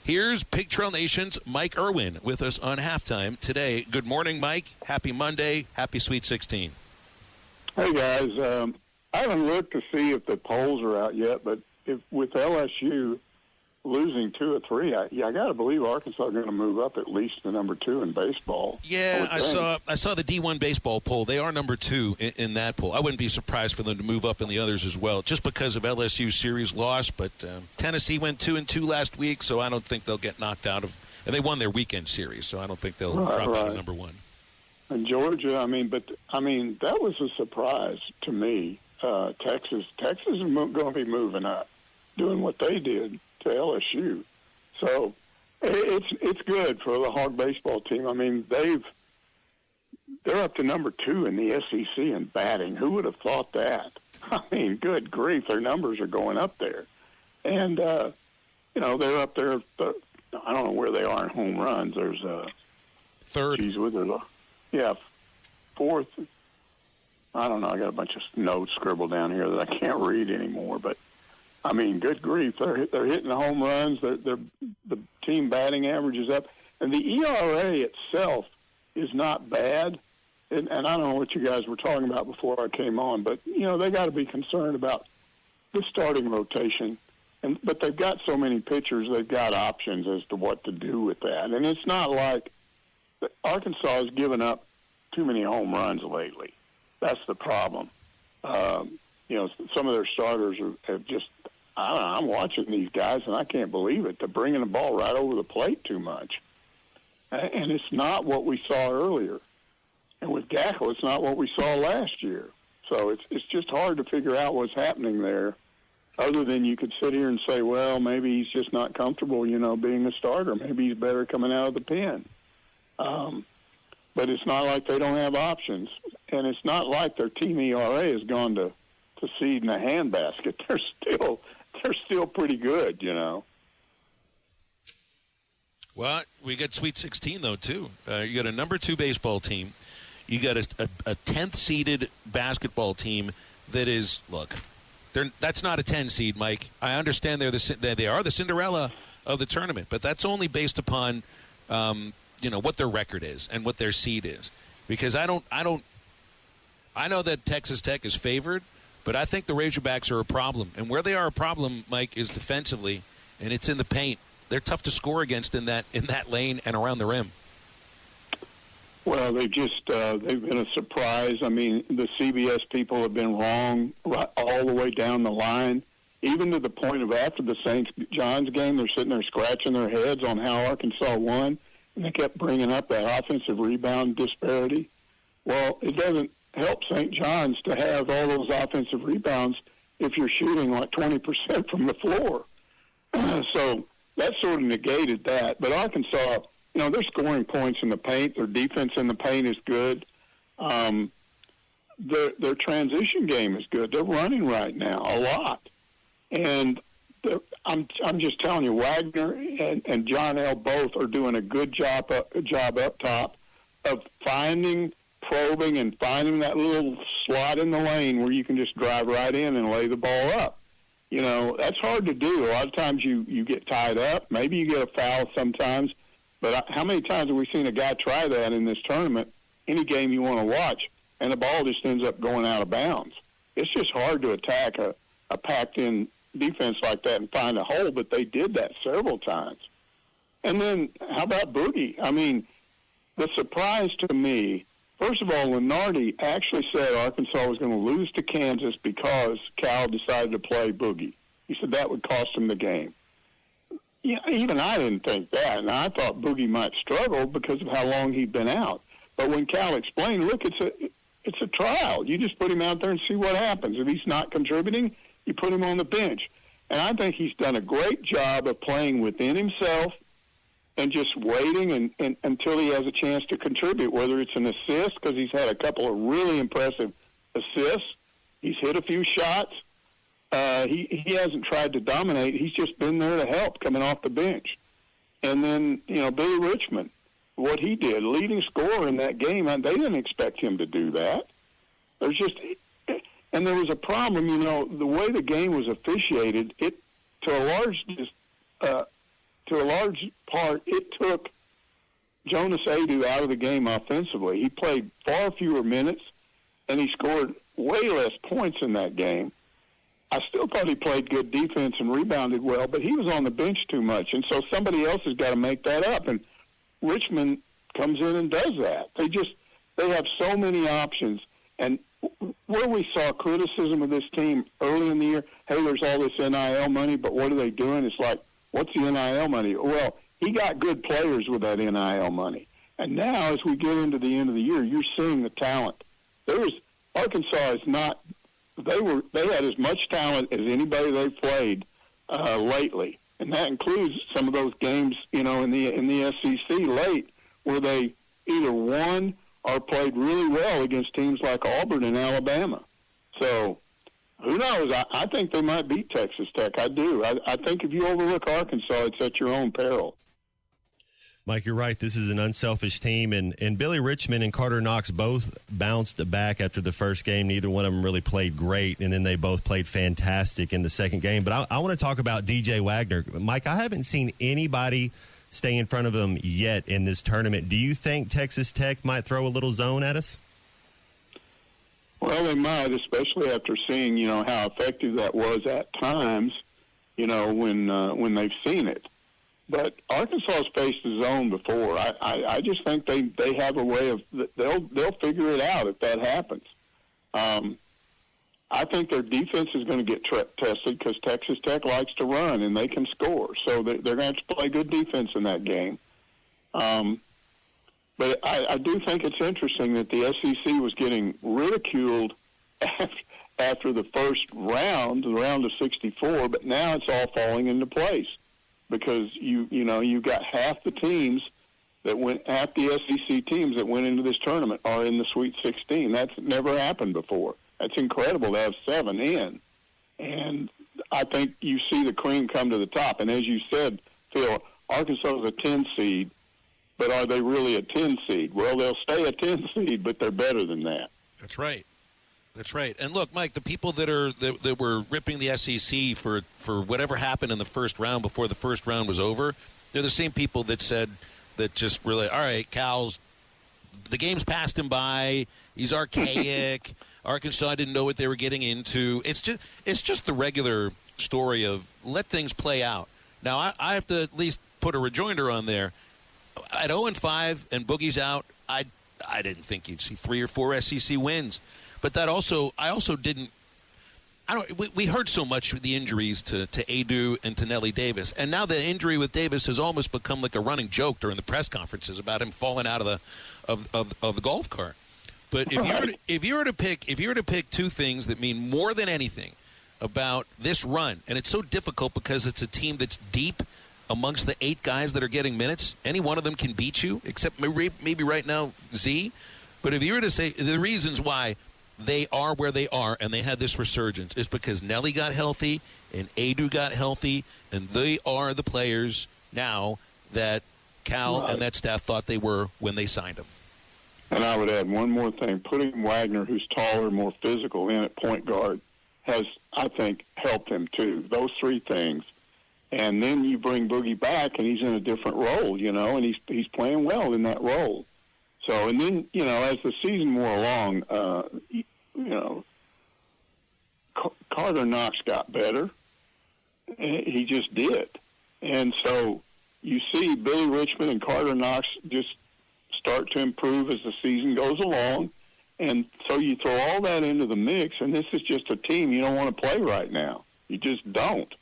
Here's Pig Trail Nation's Mike Irwin with us on halftime today. Good morning, Mike. Happy Monday. Happy Sweet 16. Hey, guys. I haven't looked to see if the polls are out yet, but with LSU losing 2 or 3, I got to believe Arkansas is going to move up at least to number 2 in baseball. Yeah, I saw the D1 baseball poll. They are number 2 in that poll. I wouldn't be surprised for them to move up in the others as well, just because of LSU's series loss. But Tennessee went 2-2 last week, so I don't think they'll get knocked out of. And they won their weekend series, so I don't think they'll drop out of number 1. And Georgia, that was a surprise to me. Texas is going to be moving up, doing what they did to LSU. So it's good for the Hog baseball team. I mean, they're up to number 2 in the SEC in batting. Who would have thought that? I mean, good grief, their numbers are going up there. And, they're up there. I don't know where they are in home runs. There's third. Fourth. I don't know. I got a bunch of notes scribbled down here that I can't read anymore. But, I mean, good grief. They're hitting the home runs. The team batting average is up. And the ERA itself is not bad. And I don't know what you guys were talking about before I came on. But, they got to be concerned about the starting rotation. But they've got so many pitchers, they've got options as to what to do with that. And it's not like Arkansas has given up too many home runs lately. That's the problem. Some of their starters have just, I don't know, I'm watching these guys, and I can't believe it. They're bringing the ball right over the plate too much. And it's not what we saw earlier. And with Gackle, it's not what we saw last year. So it's just hard to figure out what's happening there, other than you could sit here and say, well, maybe he's just not comfortable, being a starter. Maybe he's better coming out of the pen. But it's not like they don't have options. And it's not like their team ERA has gone to seed in a handbasket. They're still pretty good, Well, we got Sweet 16, though, too. You got a number 2 baseball team. You got a 10th seeded basketball team that is, look, that's not a 10 seed, Mike. I understand they are the Cinderella of the tournament, but that's only based upon what their record is and what their seed is. Because I know that Texas Tech is favored, but I think the Razorbacks are a problem. And where they are a problem, Mike, is defensively, and it's in the paint. They're tough to score against in that lane and around the rim. Well, they've been a surprise. I mean, the CBS people have been wrong all the way down the line, even to the point of after the St. John's game, they're sitting there scratching their heads on how Arkansas won, and they kept bringing up that offensive rebound disparity. Well, it doesn't help St. John's to have all those offensive rebounds if you're shooting like 20% from the floor. So that sort of negated that. But Arkansas, they're scoring points in the paint. Their defense in the paint is good. Their transition game is good. They're running right now a lot. And I'm just telling you, Wagner and John L. both are doing a good job up top of probing and finding that little slot in the lane where you can just drive right in and lay the ball up. That's hard to do. A lot of times you get tied up. Maybe you get a foul sometimes. But how many times have we seen a guy try that in this tournament, any game you want to watch, and the ball just ends up going out of bounds? It's just hard to attack a packed-in defense like that and find a hole, but they did that several times. And then how about Boogie? I mean, the surprise to me, first of all, Lenardi actually said Arkansas was going to lose to Kansas because Cal decided to play Boogie. He said that would cost him the game. Yeah, even I didn't think that, and I thought Boogie might struggle because of how long he'd been out. But when Cal explained, look, it's a trial. You just put him out there and see what happens. If he's not contributing, you put him on the bench. And I think he's done a great job of playing within himself and just waiting until he has a chance to contribute, whether it's an assist, because he's had a couple of really impressive assists. He's hit a few shots. He hasn't tried to dominate. He's just been there to help coming off the bench. And then, Billy Richmond, what he did, leading scorer in that game, they didn't expect him to do that. And there was a problem, the way the game was officiated, it to a large to a large part, it took Jonas Adu out of the game offensively. He played far fewer minutes, and he scored way less points in that game. I still thought he played good defense and rebounded well, but he was on the bench too much, and so somebody else has got to make that up. And Richmond comes in and does that. They have so many options. And where we saw criticism of this team early in the year, hey, there's all this NIL money, but what are they doing? It's like, what's the NIL money? Well, he got good players with that NIL money. And now as we get into the end of the year, you're seeing the talent. Arkansas is not – they had as much talent as anybody they've played lately. And that includes some of those games, in the SEC late where they either won or played really well against teams like Auburn and Alabama. So who knows? I think they might beat Texas Tech. I do. I think if you overlook Arkansas, it's at your own peril. Mike, you're right. This is an unselfish team, and Billy Richmond and Carter Knox both bounced back after the first game. Neither one of them really played great, and then they both played fantastic in the second game. But I want to talk about DJ Wagner. Mike, I haven't seen anybody stay in front of him yet in this tournament. Do you think Texas Tech might throw a little zone at us? Well, they might, especially after seeing, how effective that was at times, when they've seen it. But Arkansas has faced the zone before. I just think they have a way of they'll figure it out if that happens. I think their defense is going to get tested because Texas Tech likes to run and they can score. So they're going to have to play good defense in that game. But I do think it's interesting that the SEC was getting ridiculed after the first round, the round of 64, but now it's all falling into place. Because you got half the teams that half the SEC teams that went into this tournament are in the Sweet 16. That's never happened before. That's incredible to have 7 in. And I think you see the cream come to the top. And as you said, Phil, Arkansas is a 10 seed, but are they really a 10 seed? Well, they'll stay a 10 seed, but they're better than that. That's right. That's right. And look, Mike, the people that were ripping the SEC for whatever happened in the first round before the first round was over, they're the same people that said that just really, all right, Cal's, the game's passed him by. He's archaic. Arkansas didn't know what they were getting into. It's just the regular story of let things play out. Now, I have to at least put a rejoinder on there. At 0-5 and Boogie's out, I didn't think you'd see 3 or 4 SEC wins. But that also, we heard so much with the injuries to Adu and to Nelly Davis. And now the injury with Davis has almost become like a running joke during the press conferences about him falling out of the golf cart. But if you were to pick 2 things that mean more than anything about this run, and it's so difficult because it's a team that's deep amongst the 8 guys that are getting minutes, any one of them can beat you, except maybe right now Z. But if you were to say the reasons why they are where they are and they had this resurgence is because Nelly got healthy and Adu got healthy, and they are the players now that Cal and that staff thought they were when they signed him. And I would add one more thing. Putting Wagner, who's taller, more physical, in at point guard has, I think, helped him too. Those 3 things. And then you bring Boogie back, and he's in a different role, and he's playing well in that role. So, and then, as the season wore along, Carter Knox got better. He just did. And so you see Billy Richmond and Carter Knox just start to improve as the season goes along. And so you throw all that into the mix, and this is just a team you don't want to play right now. You just don't.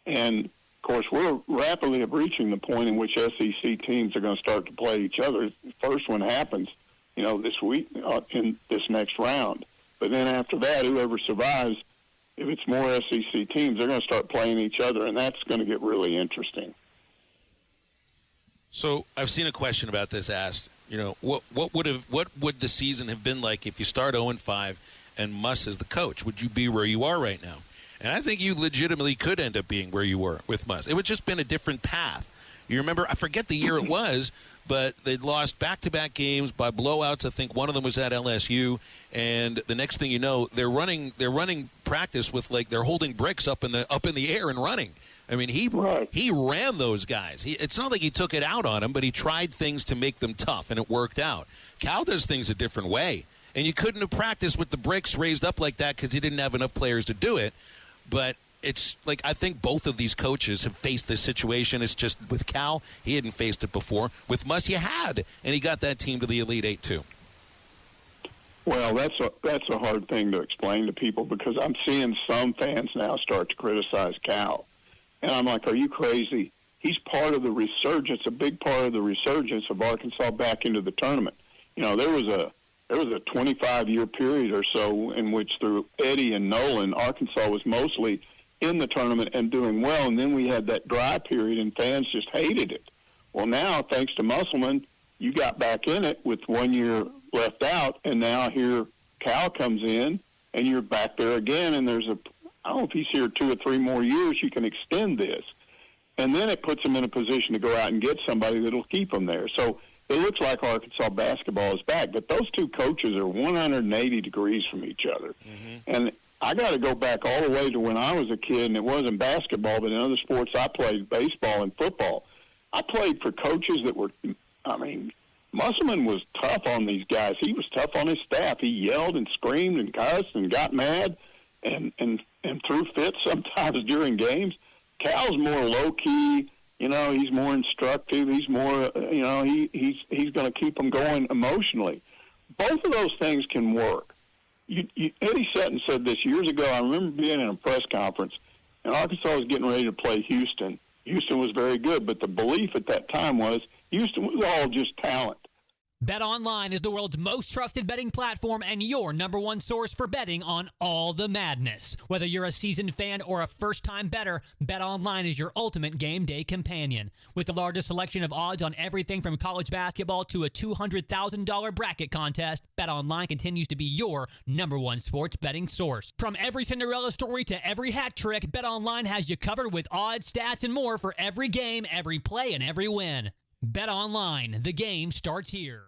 And, of course, we're rapidly reaching the point in which SEC teams are going to start to play each other. The first one happens, this week in this next round. But then after that, whoever survives, if it's more SEC teams, they're going to start playing each other, and that's going to get really interesting. So I've seen a question about this asked. What would the season have been like if you start 0-5 and Muss as the coach? Would you be where you are right now? And I think you legitimately could end up being where you were with Muss. It would just been a different path. You remember, I forget the year it was, but they'd lost back-to-back games by blowouts. I think one of them was at LSU, and the next thing you know, they're running practice with they're holding bricks up in the air and running. I mean, he ran those guys. It's not like he took it out on them, but he tried things to make them tough, and it worked out. Cal does things a different way, and you couldn't have practiced with the bricks raised up like that because he didn't have enough players to do it. But it's like I think both of these coaches have faced this situation. It's just with Cal, he hadn't faced it before. With Muss, he had, and he got that team to the Elite Eight too. Well, that's a hard thing to explain to people because I'm seeing some fans now start to criticize Cal. And I'm like, are you crazy? He's part of the resurgence, a big part of the resurgence of Arkansas back into the tournament. You know, there was a 25-year period or so in which through Eddie and Nolan, Arkansas was mostly in the tournament and doing well, and then we had that dry period and fans just hated it. Well, now, thanks to Musselman, you got back in it with 1 year left out, and now here Cal comes in, and you're back there again, and I don't know if he's here 2 or 3 more years, you can extend this. And then it puts him in a position to go out and get somebody that'll keep him there. So it looks like Arkansas basketball is back, but those two coaches are 180 degrees from each other. Mm-hmm. And I got to go back all the way to when I was a kid, and it wasn't basketball, but in other sports I played baseball and football. I played for coaches that were, Musselman was tough on these guys. He was tough on his staff. He yelled and screamed and cussed and got mad and threw fits sometimes during games. Cal's more low-key. You know, he's more instructive. He's more, he's going to keep them going emotionally. Both of those things can work. Eddie Sutton said this years ago. I remember being in a press conference, and Arkansas was getting ready to play Houston. Houston was very good, but the belief at that time was Houston was all just talent. BetOnline is the world's most trusted betting platform and your number one source for betting on all the madness. Whether you're a seasoned fan or a first-time bettor, BetOnline is your ultimate game day companion. With the largest selection of odds on everything from college basketball to a $200,000 bracket contest, BetOnline continues to be your number one sports betting source. From every Cinderella story to every hat trick, BetOnline has you covered with odds, stats, and more for every game, every play, and every win. BetOnline, the game starts here.